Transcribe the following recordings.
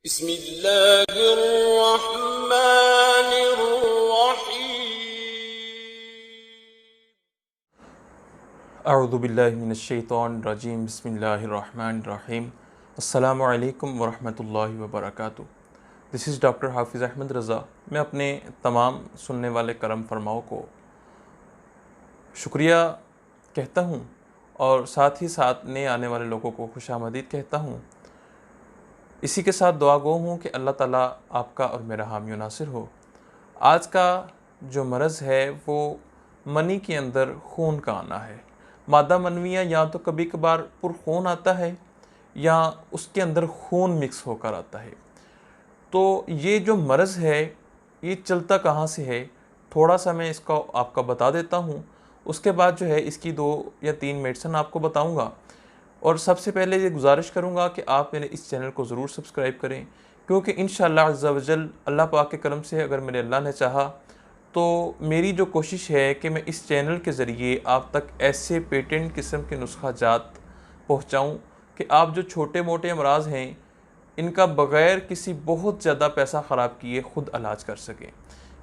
अऊज़ुबिल्लाहिमिनश्शैतानिर्रजीम बिस्मिल्लाहिर्रहमानिर्रहीम अस्सलामु अलैकुम वरहमतुल्लाहि वबरकातुहू। दिस इज़ डॉक्टर हाफिज़ अहमद रज़ा। मैं अपने तमाम सुनने वाले करम फरमाओं को शुक्रिया कहता हूँ और साथ ही साथ नए आने वाले लोगों को खुशामदीद कहता हूँ। इसी के साथ दुआ गो हूँ कि अल्लाह ताला आपका और मेरा हामी व नासिर हो। आज का जो मरज़ है वो मनी के अंदर खून का आना है। मादा मनविया या तो कभी कभार पुरखून आता है या उसके अंदर खून मिक्स होकर आता है। तो ये जो मरज़ है ये चलता कहाँ से है, थोड़ा सा मैं इसका आपका बता देता हूँ। उसके बाद जो है इसकी 2 या 3 मेडिसिन आपको बताऊँगा। और सबसे पहले ये गुजारिश करूँगा कि आप मेरे इस चैनल को ज़रूर सब्सक्राइब करें, क्योंकि इंशाअल्लाह अज़्ज़ा वजल अल्लाह पाक के करम से अगर मेरे अल्लाह ने चाहा तो मेरी जो कोशिश है कि मैं इस चैनल के ज़रिए आप तक ऐसे पेटेंट किस्म के नुस्खा जात पहुँचाऊँ कि आप जो छोटे मोटे अमराज़ हैं इनका बग़ैर किसी बहुत ज़्यादा पैसा ख़राब किए ख़ुद इलाज कर सकें।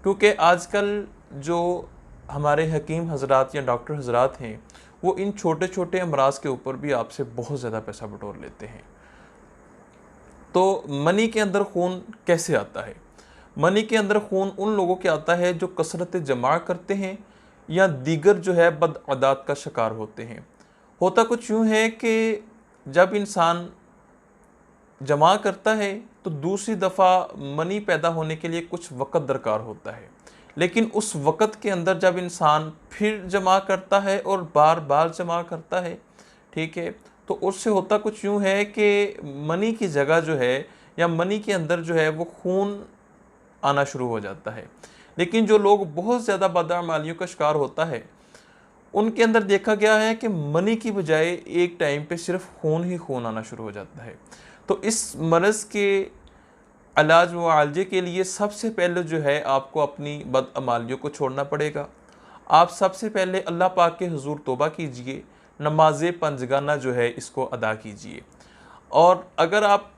क्योंकि आजकल जो हमारे हकीम हज़रात या डॉक्टर हज़रात हैं वो इन छोटे छोटे अमराज़ के ऊपर भी आपसे बहुत ज़्यादा पैसा बटोर लेते हैं। तो मनी के अंदर खून कैसे आता है? मनी के अंदर खून उन लोगों के आता है जो कसरत जमा करते हैं या दीगर जो है बदआदात का शिकार होते हैं। होता कुछ यूँ है कि जब इंसान जमा करता है तो दूसरी दफ़ा मनी पैदा होने के लिए कुछ वक़्त दरकार होता है, लेकिन उस वक़्त के अंदर जब इंसान फिर जमा करता है और बार बार जमा करता है, ठीक है, तो उससे होता कुछ यूँ है कि मनी की जगह जो है या मनी के अंदर जो है वो खून आना शुरू हो जाता है। लेकिन जो लोग बहुत ज़्यादा बदअमालियों का शिकार होता है उनके अंदर देखा गया है कि मनी की बजाय एक टाइम पे सिर्फ खून ही खून आना शुरू हो जाता है। तो इस मरज़ के इलाज मुआवजे के लिए सबसे पहले जो है आपको अपनी बदअमालियों को छोड़ना पड़ेगा। आप सबसे पहले अल्लाह पाक के हुज़ूर तौबा कीजिए, नमाज़ पंजगाना जो है इसको अदा कीजिए। और अगर आप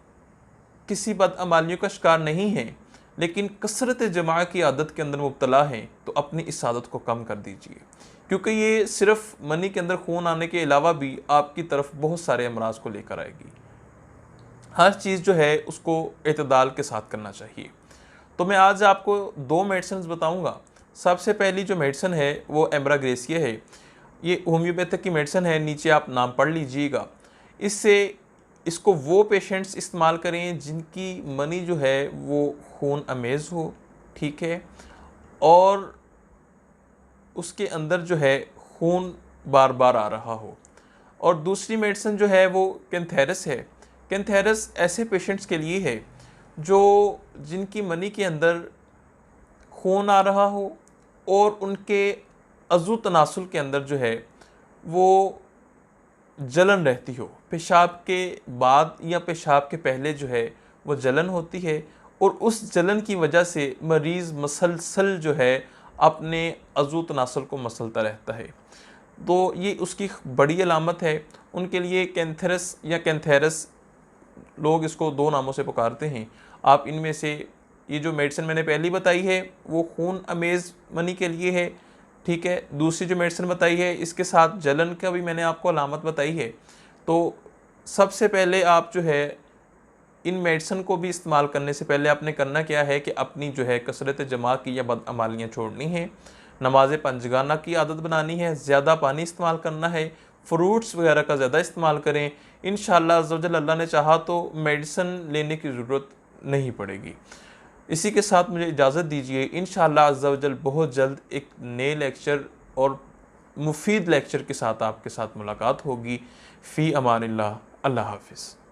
किसी बदअमालियों का शिकार नहीं हैं लेकिन कसरत जमा की आदत के अंदर मुब्तला हैं तो अपनी इस आदत को कम कर दीजिए, क्योंकि ये सिर्फ मनी के अंदर खून आने के अलावा भी आपकी तरफ बहुत सारे अमराज को लेकर आएगी। हर चीज़ जो है उसको एतदाल के साथ करना चाहिए। तो मैं आज आपको 2 मेडिसिन बताऊंगा। सबसे पहली जो मेडिसिन है वो एम्ब्राग्रेसिया है। ये होम्योपैथिक की मेडिसिन है, नीचे आप नाम पढ़ लीजिएगा। इसको वो पेशेंट्स इस्तेमाल करें जिनकी मनी जो है वो खून अमेज़ हो, ठीक है, और उसके अंदर जो है खून बार बार आ रहा हो। और दूसरी मेडिसिन जो है वो कैंथेरस है। कैंथेरस ऐसे पेशेंट्स के लिए है जो जिनकी मनी के अंदर खून आ रहा हो और उनके अज़ू तनासुल के अंदर जो है वो जलन रहती हो। पेशाब के बाद या पेशाब के पहले जो है वो जलन होती है और उस जलन की वजह से मरीज़ मसलसल जो है अपने अज़ू तनासुल को मसलता रहता है। तो ये उसकी बड़ी अलामत है। उनके लिए कैंथेरस या कैंथेरस, लोग इसको 2 नामों से पुकारते हैं। आप इनमें से ये जो मेडिसिन मैंने पहली बताई है वो खून अमेज़ मनी के लिए है, ठीक है। दूसरी जो मेडिसिन बताई है इसके साथ जलन का भी मैंने आपको अलामत बताई है। तो सबसे पहले आप जो है इन मेडिसिन को भी इस्तेमाल करने से पहले आपने करना क्या है कि अपनी जो है कसरत जमा की या बदअमालियाँ छोड़नी है, नमाज पंजगाना की आदत बनानी है, ज़्यादा पानी इस्तेमाल करना है, फ्रूट्स वगैरह का ज़्यादा इस्तेमाल करें। इंशाअल्लाह अज़्ज़ा वजल अल्लाह ने चाहा तो मेडिसिन लेने की ज़रूरत नहीं पड़ेगी। इसी के साथ मुझे इजाज़त दीजिए। इंशाअल्लाह अज़्ज़ा वजल बहुत जल्द एक नए लेक्चर और मुफीद लेक्चर के साथ आपके साथ मुलाकात होगी। फ़ी अमानिल्लाह। अल्लाह हाफ़िज़।